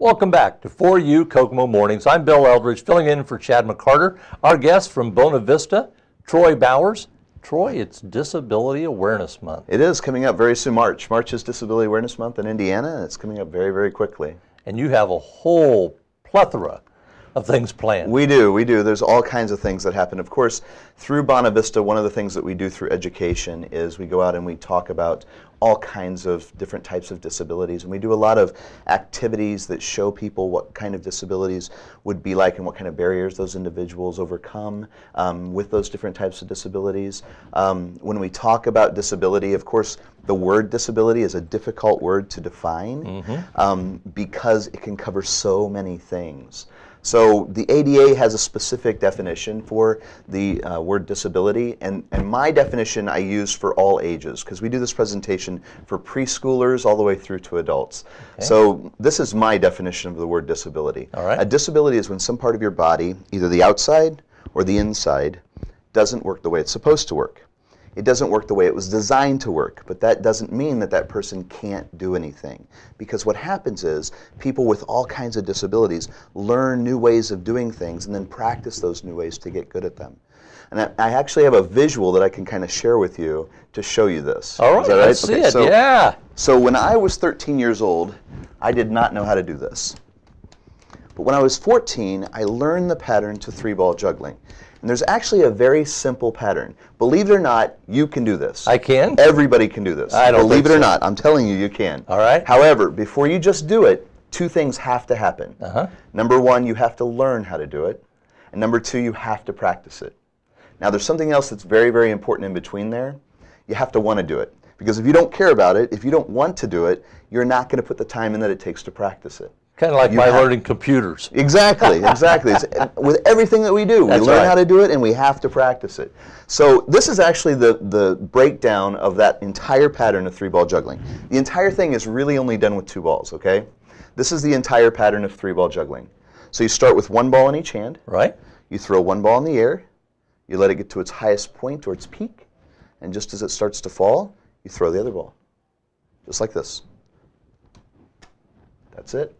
Welcome back to For You Kokomo Mornings. I'm Bill Eldridge, filling in for Chad McCarter. Our guest from Bona Vista, Troy Bowers. Troy, it's Disability Awareness Month. It is coming up very soon. March is Disability Awareness Month in Indiana, and it's coming up very, very quickly. And you have a whole plethora of things planned. We do. There's all kinds of things that happen. Of course, through Bona Vista, one of the things that we do through education is we go out and we talk about all kinds of different types of disabilities, and we do a lot of activities that show people what kind of disabilities would be like and what kind of barriers those individuals overcome with those different types of disabilities. When we talk about disability, of course, the word disability is a difficult word to define because it can cover so many things. So the ADA has a specific definition for the word disability, and my definition I use for all ages, because we do this presentation for preschoolers all the way through to adults. Okay. So this is my definition of the word disability. All right. A disability is when some part of your body, either the outside or the inside, doesn't work the way it's supposed to work. It doesn't work the way it was designed to work, but that doesn't mean that that person can't do anything. Because what happens is people with all kinds of disabilities learn new ways of doing things and then practice those new ways to get good at them. And I actually have a visual that I can kind of share with you to show you this. All right, let's see it, yeah. So when I was 13 years old, I did not know how to do this. But when I was 14, I learned the pattern to 3-ball juggling. And there's actually a very simple pattern. Believe it or not, you can do this. I can? Everybody can do this. I don't Believe it think or so. not, I'm telling you, you can. All right. However, before you just do it, two things have to happen. Number one, you have to learn how to do it. And number two, you have to practice it. Now, there's something else that's very, very important in between there. You have to want to do it. Because if you don't care about it, if you don't want to do it, you're not going to put the time in that it takes to practice it. Kind of like learning computers. Exactly. With everything that we do, we learn how to do it and we have to practice it. So this is actually the breakdown of that entire pattern of 3-ball juggling. The entire thing is really only done with 2 balls, okay? This is the entire pattern of 3-ball juggling. So you start with 1 ball in each hand. Right. You throw 1 ball in the air. You let it get to its highest point or its peak. And just as it starts to fall, you throw the other ball. Just like this. That's it.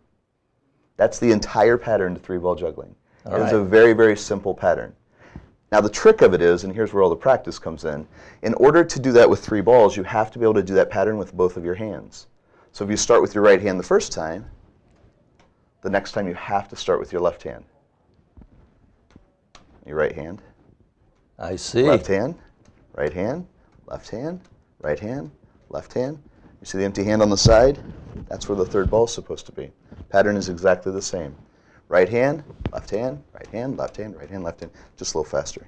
That's the entire pattern to 3-ball juggling. It's a very, very simple pattern. Now the trick of it is, and here's where all the practice comes in order to do that with 3 balls, you have to be able to do that pattern with both of your hands. So if you start with your right hand the first time, the next time you have to start with your left hand. Your right hand. I see. Left hand, right hand, left hand, right hand, left hand. You see the empty hand on the side? That's where the 3rd ball is supposed to be. Pattern is exactly the same. Right hand, left hand, right hand, left hand, right hand, left hand. Just a little faster.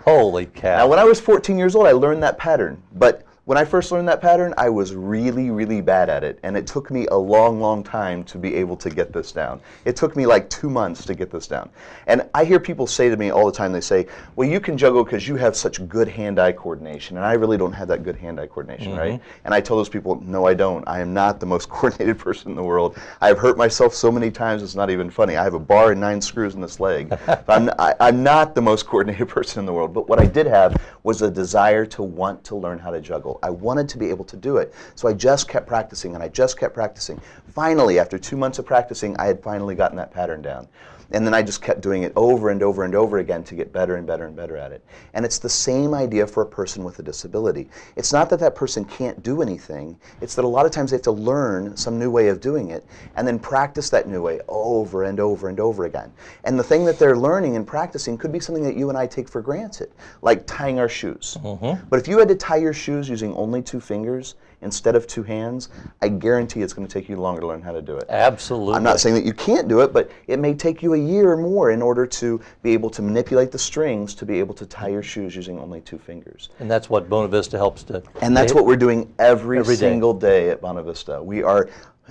Holy cow. Now, when I was 14 years old, I learned that pattern. But when I first learned that pattern, I was really, really bad at it. And it took me a long, long time to be able to get this down. It took me like 2 months to get this down. And I hear people say to me all the time, they say, well, you can juggle because you have such good hand-eye coordination. And I really don't have that good hand-eye coordination, right? And I tell those people, no, I don't. I am not the most coordinated person in the world. I have hurt myself so many times, it's not even funny. I have a bar and 9 screws in this leg. I'm not the most coordinated person in the world. But what I did have was a desire to want to learn how to juggle. I wanted to be able to do it. So I just kept practicing, and I just kept practicing. Finally, after 2 months of practicing, I had finally gotten that pattern down. And then I just kept doing it over and over and over again to get better and better and better at it. And it's the same idea for a person with a disability. It's not that that person can't do anything. It's that a lot of times they have to learn some new way of doing it and then practice that new way over and over and over again. And the thing that they're learning and practicing could be something that you and I take for granted, like tying our shoes. But if you had to tie your shoes using only 2 fingers instead of 2 hands, I guarantee it's going to take you longer to learn how to do it. Absolutely. I'm not saying that you can't do it, but it may take you a year or more in order to be able to manipulate the strings to be able to tie your shoes using only 2 fingers. And that's what Bona Vista helps to. And that's what we're doing every single day at Bona Vista. We are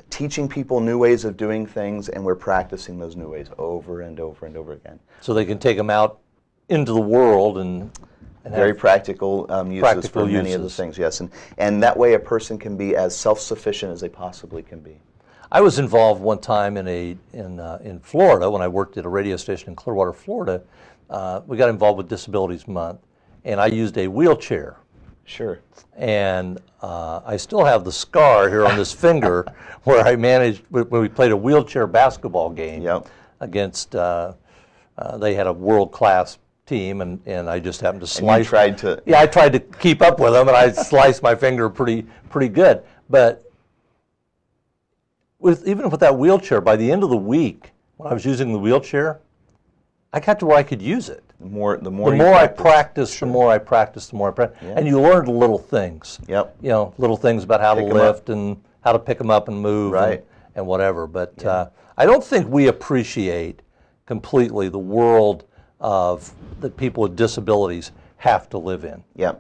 teaching people new ways of doing things, and we're practicing those new ways over and over and over again. So they can take them out into the world and very practical uses for many of the things, yes. And that way a person can be as self-sufficient as they possibly can be. I was involved one time in Florida when I worked at a radio station in Clearwater, Florida. We got involved with Disabilities Month, and I used a wheelchair Sure. And I still have the scar here on this finger where I managed, when we played a wheelchair basketball game Yep. against, they had a world-class team, and I just happened to And you slice. tried to. Yeah, I tried to keep up with them, and I sliced my finger pretty good. But even with that wheelchair, by the end of the week, when I was using the wheelchair, I got to where I could use it. The more The you more I practice. practiced, the more I practiced, the more I practiced. Yeah. And you learned little things. Yep. You know, little things about how Pick to 'em up. lift and how to pick them up and move Right. and whatever. But I don't think we appreciate completely the world of that people with disabilities have to live in. Yeah.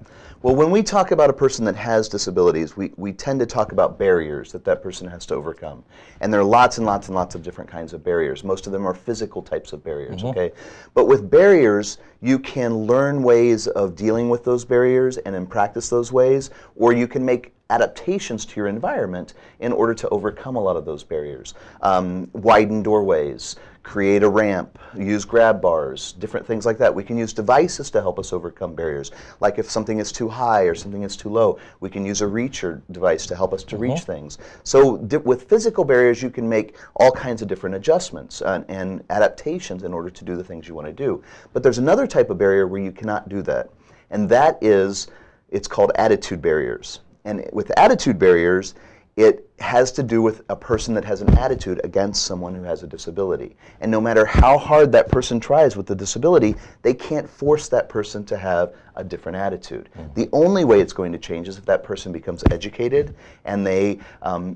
Well, when we talk about a person that has disabilities, we tend to talk about barriers that person has to overcome. And there are lots and lots and lots of different kinds of barriers. Most of them are physical types of barriers, okay? But with barriers, you can learn ways of dealing with those barriers and then practice those ways, or you can make adaptations to your environment in order to overcome a lot of those barriers. Widen doorways, create a ramp, use grab bars, different things like that. We can use devices to help us overcome barriers. Like if something is too high or something is too low, we can use a reacher device to help us to reach things. So with physical barriers, you can make all kinds of different adjustments and adaptations in order to do the things you want to do. But there's another type of barrier where you cannot do that. And that is, it's called attitude barriers. And with attitude barriers, it has to do with a person that has an attitude against someone who has a disability. And no matter how hard that person tries with the disability, they can't force that person to have a different attitude. The only way it's going to change is if that person becomes educated and they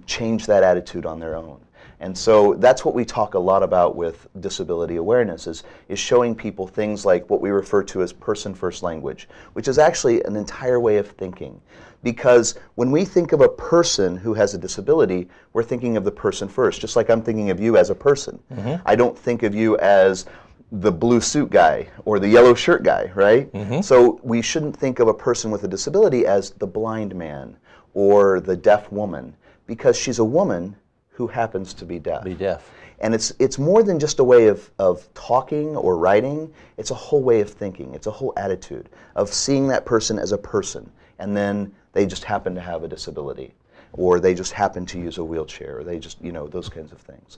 change that attitude on their own. And so that's what we talk a lot about with disability awareness is showing people things like what we refer to as person-first language, which is actually an entire way of thinking. Because when we think of a person who has a disability, we're thinking of the person first, just like I'm thinking of you as a person. I don't think of you as the blue suit guy or the yellow shirt guy, right? So we shouldn't think of a person with a disability as the blind man or the deaf woman, because she's a woman who happens to be deaf. Be deaf. And it's more than just a way of talking or writing. It's a whole way of thinking. It's a whole attitude of seeing that person as a person, and then they just happen to have a disability, or they just happen to use a wheelchair, or they just, you know, those kinds of things.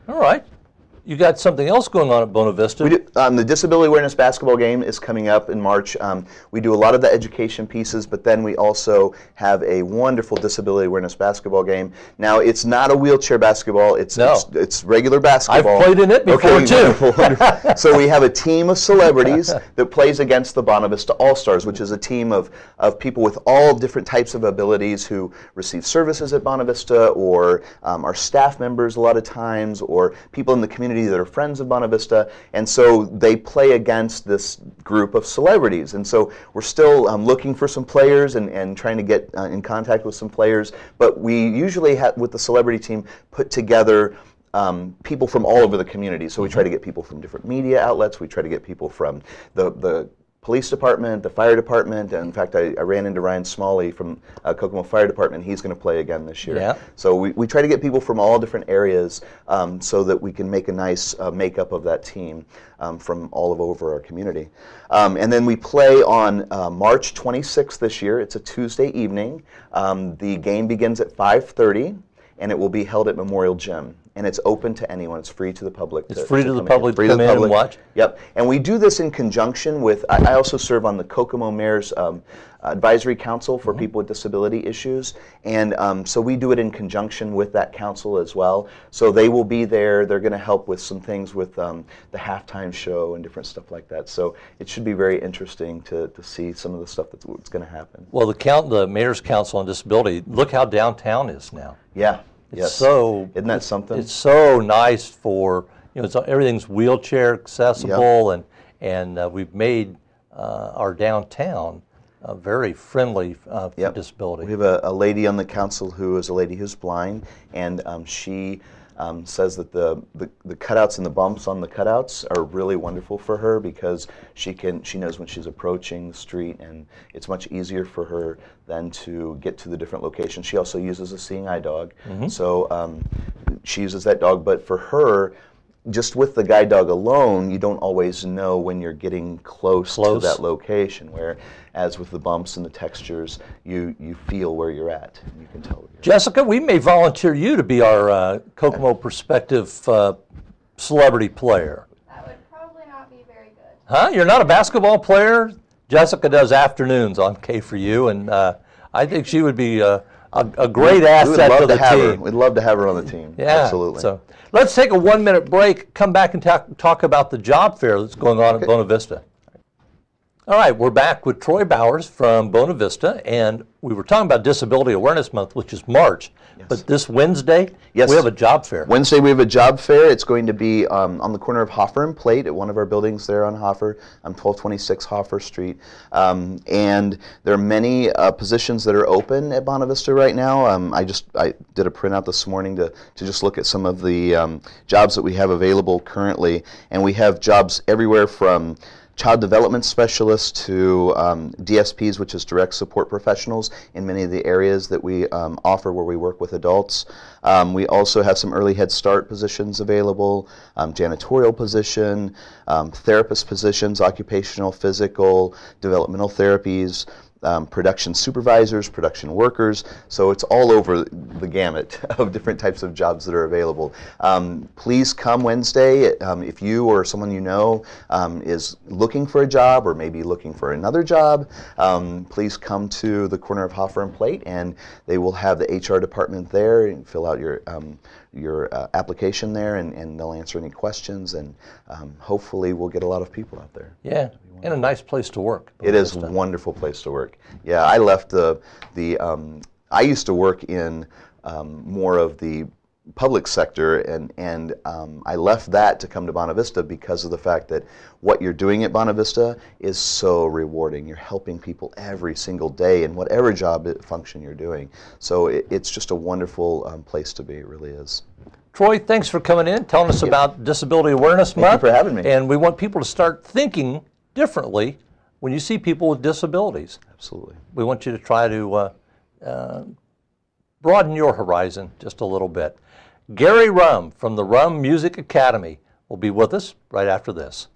All right. You got something else going on at Bona Vista? We do, the Disability Awareness Basketball Game is coming up in March. We do a lot of the education pieces, but then we also have a wonderful Disability Awareness Basketball Game. Now, it's not a wheelchair basketball. It's regular basketball. I've played in it before, too. Wonderful, wonderful. So we have a team of celebrities that plays against the Bona Vista All-Stars, which is a team of people with all different types of abilities who receive services at Bona Vista, or are staff members a lot of times, or people in the community that are friends of Bona Vista, and so they play against this group of celebrities. And so we're still looking for some players and trying to get in contact with some players, but we usually have, with the celebrity team, put together people from all over the community. So we try to get people from different media outlets, we try to get people from the police department, the fire department, and in fact I ran into Ryan Smalley from Kokomo Fire Department. He's going to play again this year. Yeah. So we try to get people from all different areas so that we can make a nice makeup of that team from all over our community. And then we play on March 26th this year. It's a Tuesday evening. The game begins at 5:30, and it will be held at Memorial Gym. And it's open to anyone. It's free to the public. It's free to the public to Free come in and watch? Yep. And we do this in conjunction with, I also serve on the Kokomo Mayor's Advisory Council for people with disability issues. And so we do it in conjunction with that council as well. So they will be there. They're going to help with some things with the halftime show and different stuff like that. So it should be very interesting to see some of the stuff that's going to happen. Well, the Mayor's Council on Disability, look how downtown is now. Yeah. It's so, isn't that something? It's so nice for, you know, everything's wheelchair accessible, and we've made our downtown very friendly for disability. We have a lady on the council who is a lady who's blind, and she says that the cutouts and the bumps on the cutouts are really wonderful for her, because she knows when she's approaching the street, and it's much easier for her then to get to the different locations. She also uses a seeing eye dog, so she uses that dog. But for her, just with the guide dog alone, you don't always know when you're getting close to that location, whereas with the bumps and the textures, you feel where you're at. And you can tell where you're Jessica, we may volunteer you to be our Kokomo Perspective celebrity player. That would probably not be very good. Huh? You're not a basketball player? Jessica does afternoons on K4U, and I think she would be a great asset to the team. We'd love to have her on the team. Yeah, absolutely. So let's take a 1-minute break, come back and talk about the job fair that's going on at Bona Vista. All right, we're back with Troy Bowers from Bona Vista, and we were talking about Disability Awareness Month, which is March. Yes. But this Wednesday, we have a job fair. Wednesday, we have a job fair. It's going to be on the corner of Hoffer and Plate at one of our buildings there on Hoffer, 1226 Hoffer Street. And there are many positions that are open at Bona Vista right now. I did a printout this morning to just look at some of the jobs that we have available currently. And we have jobs everywhere from child development specialists to DSPs, which is direct support professionals in many of the areas that we offer where we work with adults. We also have some early Head Start positions available, janitorial position, therapist positions, occupational, physical, developmental therapies, production supervisors, production workers, so it's all over the gamut of different types of jobs that are available. Please come Wednesday if you or someone you know is looking for a job or maybe looking for another job. Please come to the corner of Hoffer and Plate, and they will have the HR department there and fill out your application there, and they'll answer any questions, and hopefully we'll get a lot of people out there. Yeah. And a nice place to work. It is a wonderful place to work. Yeah, I left I used to work in more of the public sector, and I left that to come to Bona Vista because of the fact that what you're doing at Bona Vista is so rewarding. You're helping people every single day in whatever job function you're doing. So it's just a wonderful place to be. It really is. Troy, thanks for coming in, telling us about Disability Awareness Month. Thank you for having me. And we want people to start thinking differently when you see people with disabilities. Absolutely. We want you to try to broaden your horizon just a little bit. Gary Rum from the Rum Music Academy will be with us right after this.